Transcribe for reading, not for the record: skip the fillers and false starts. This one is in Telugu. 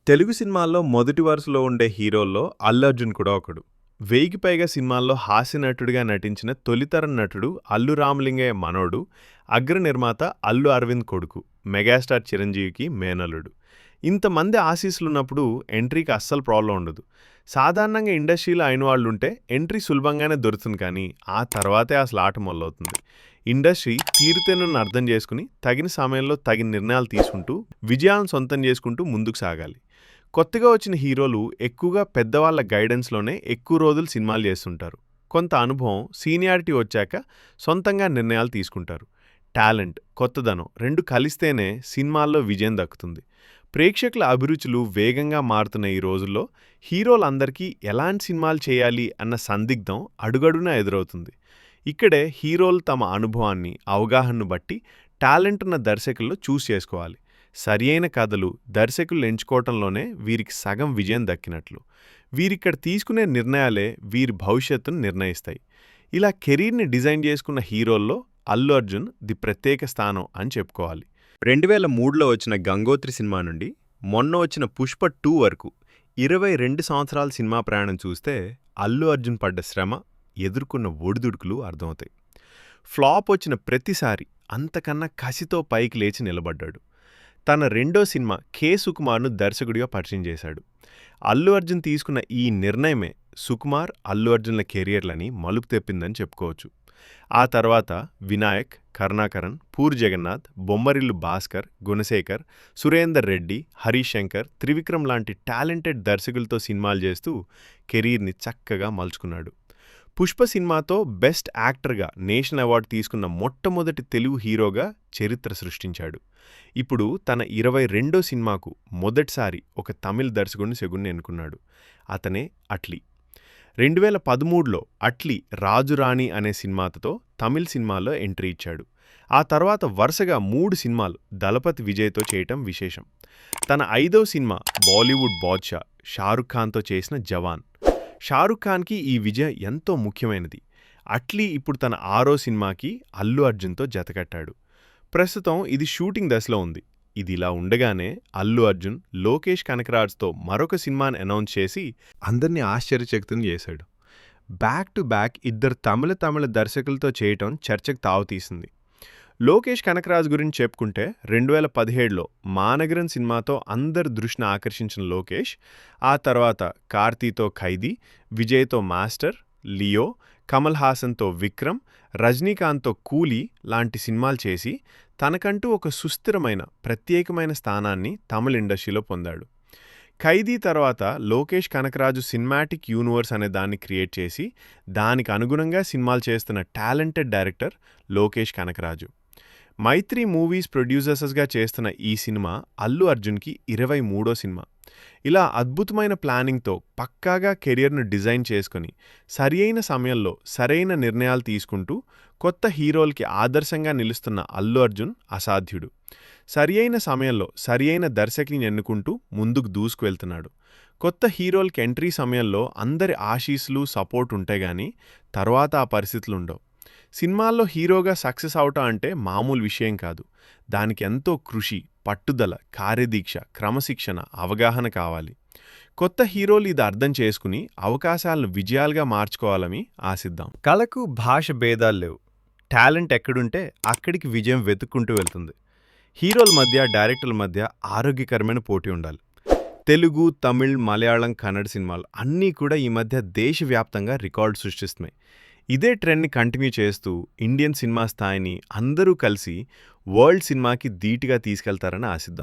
తెలుగు సినిమాల్లో మొదటి వరుసలో ఉండే హీరోల్లో అల్లు అర్జున్ కూడా ఒకడు. 1000కి పైగా సినిమాల్లో హాస్య నటుడిగా నటించిన తొలితరం నటుడు అల్లు రామలింగయ్య మనోడు, అగ్ర నిర్మాత అల్లు అరవింద్ కొడుకు, మెగాస్టార్ చిరంజీవికి మేనల్లుడు. ఇంతమంది ఆశీస్సులున్నప్పుడు ఎంట్రీకి అస్సలు ప్రాబ్లం ఉండదు. సాధారణంగా ఇండస్ట్రీలో అయిన వాళ్ళుంటే ఎంట్రీ సులభంగానే దొరుకుతుంది, కానీ ఆ తర్వాతే అసలు ఆట మొదలవుతుంది. ఇండస్ట్రీ తీరుతెన్నును అర్థం చేసుకుని తగిన సమయంలో తగిన నిర్ణయాలు తీసుకుంటూ విజయాలను సొంతం చేసుకుంటూ ముందుకు సాగాలి. కొత్తగా వచ్చిన హీరోలు ఎక్కువగా పెద్దవాళ్ల గైడెన్స్లోనే ఎక్కువ రోజులు సినిమాలు చేస్తుంటారు. కొంత అనుభవం, సీనియారిటీ వచ్చాక సొంతంగా నిర్ణయాలు తీసుకుంటారు. టాలెంట్, కొత్తదనం రెండు కలిస్తేనే సినిమాల్లో విజయం దక్కుతుంది. ప్రేక్షకుల అభిరుచులు వేగంగా మారుతున్న ఈ రోజుల్లో హీరోలందరికీ ఎలాంటి సినిమాలు చేయాలి అన్న సందిగ్ధం అడుగడునా ఎదురవుతుంది. ఇక్కడే హీరోలు తమ అనుభవాన్ని, అవగాహనను బట్టి టాలెంట్ ఉన్న దర్శకుల్లో చూస్ చేసుకోవాలి. సరియైన కథలు, దర్శకులు ఎంచుకోవటంలోనే వీరికి సగం విజయం దక్కినట్లు. వీరిక్కడ తీసుకునే నిర్ణయాలే వీరి భవిష్యత్తును నిర్ణయిస్తాయి. ఇలా కెరీర్ని డిజైన్ చేసుకున్న హీరోల్లో అల్లు అర్జున్ ది ప్రత్యేక స్థానం అని చెప్పుకోవాలి. 2003లో వచ్చిన గంగోత్రి సినిమా నుండి మొన్న వచ్చిన పుష్ప 2 వరకు 22 సంవత్సరాల సినిమా ప్రయాణం చూస్తే అల్లు అర్జున్ పడ్డ శ్రమ, ఎదుర్కొన్న ఒడిదుడుకులు అర్థమవుతాయి. ఫ్లాప్ వచ్చిన ప్రతిసారి అంతకన్నా కసితో పైకి లేచి నిలబడ్డాడు. తన రెండో సినిమా కె సుకుమార్ను దర్శకుడిగా పరిచయం చేశాడు. అల్లు అర్జున్ తీసుకున్న ఈ నిర్ణయమే సుకుమార్, అల్లు అర్జున్ల కెరియర్లని మలుపు తెప్పిందని చెప్పుకోవచ్చు. ఆ తర్వాత వినాయక్, కరుణాకరన్, పూరి జగన్నాథ్, బొమ్మరిల్లు భాస్కర్, గుణశేఖర్, సురేందర్ రెడ్డి, హరీష్ శంకర్, త్రివిక్రమ్ లాంటి టాలెంటెడ్ దర్శకులతో సినిమాలు చేస్తూ కెరీర్ని చక్కగా మలుచుకున్నాడు. పుష్ప సినిమాతో బెస్ట్ యాక్టర్గా నేషనల్ అవార్డు తీసుకున్న మొట్టమొదటి తెలుగు హీరోగా చరిత్ర సృష్టించాడు. ఇప్పుడు తన 22వ సినిమాకు మొదటిసారి ఒక తమిళ దర్శకుడిని శగుణ్ణి ఎన్నుకున్నాడు. అతనే అట్లీ. 2013లో అట్లీ రాజు రాణి అనే సినిమాతో తమిళ సినిమాలో ఎంట్రీ ఇచ్చాడు. ఆ తర్వాత వరుసగా 3 సినిమాలు దళపతి విజయ్తో చేయటం విశేషం. తన 5వ సినిమా బాలీవుడ్ బాద్షా షారుఖ్ ఖాన్తో చేసిన జవాన్. షారుఖ్ ఖాన్కి ఈ విజయం ఎంతో ముఖ్యమైనది. అట్లీ ఇప్పుడు తన 6వ సినిమాకి అల్లు అర్జున్తో జతకట్టాడు. ప్రస్తుతం ఇది షూటింగ్ దశలో ఉంది. ఇదిలా ఉండగానే అల్లు అర్జున్ లోకేష్ కనకరాజ్తో మరొక సినిమాని అనౌన్స్ చేసి అందరినీ ఆశ్చర్యచకితం చేశాడు. బ్యాక్ టు బ్యాక్ ఇద్దరు తమిళ దర్శకులతో చేయటం చర్చకు తావుతీసింది. లోకేష్ కనకరాజ్ గురించి చెప్పుకుంటే 2017లో మానగరం సినిమాతో అందరి దృష్టిని ఆకర్షించిన లోకేష్ ఆ తర్వాత కార్తీతో ఖైదీ, విజయ్తో మాస్టర్, లియో, కమల్ హాసన్తో విక్రమ్, రజనీకాంత్తో కూలీ లాంటి సినిమాలు చేసి తనకంటూ ఒక సుస్థిరమైన, ప్రత్యేకమైన స్థానాన్ని తమిళ ఇండస్ట్రీలో పొందాడు. ఖైదీ తర్వాత లోకేష్ కనకరాజు సినిమాటిక్ యూనివర్స్ అనే దాన్ని క్రియేట్ చేసి దానికి అనుగుణంగా సినిమాలు చేస్తున్న టాలెంటెడ్ డైరెక్టర్ లోకేష్ కనకరాజు. మైత్రి మూవీస్ ప్రొడ్యూసర్స్గా చేస్తున్న ఈ సినిమా అల్లు అర్జున్కి 23వ సినిమా. ఇలా అద్భుతమైన ప్లానింగ్తో పక్కాగా కెరియర్ను డిజైన్ చేసుకుని సరియైన సమయంలో సరైన నిర్ణయాలు తీసుకుంటూ కొత్త హీరోలకి ఆదర్శంగా నిలుస్తున్న అల్లు అర్జున్ అసాధ్యుడు. సరియైన సమయంలో సరియైన దర్శకుని ఎన్నుకుంటూ ముందుకు దూసుకువెళ్తున్నాడు. కొత్త హీరోలకి ఎంట్రీ సమయంలో అందరి ఆశీస్సులు, సపోర్ట్ ఉంటే గానీ తర్వాత ఆ పరిస్థితులుండవు. సినిమాల్లో హీరోగా సక్సెస్ అవటం అంటే మామూలు విషయం కాదు. దానికి ఎంతో కృషి, పట్టుదల, కార్యదీక్ష, క్రమశిక్షణ, అవగాహన కావాలి. కొత్త హీరోలు ఇది అర్థం చేసుకుని అవకాశాలను విజయాలుగా మార్చుకోవాలని ఆశిద్దాం. కళకు భాష భేదాలు లేవు. టాలెంట్ ఎక్కడుంటే అక్కడికి విజయం వెతుక్కుంటూ వెళ్తుంది. హీరోల మధ్య, డైరెక్టర్ల మధ్య ఆరోగ్యకరమైన పోటీ ఉండాలి. తెలుగు, తమిళ్, మలయాళం, కన్నడ సినిమాలు అన్నీ కూడా ఈ మధ్య దేశవ్యాప్తంగా రికార్డు సృష్టిస్తున్నాయి. ఇదే ట్రెండ్ని కంటిన్యూ చేస్తూ ఇండియన్ సినిమా స్థాయిని అందరూ కలిసి వరల్డ్ సినిమాకి ధీటుగా తీసుకెళ్తారని ఆశిద్దాం.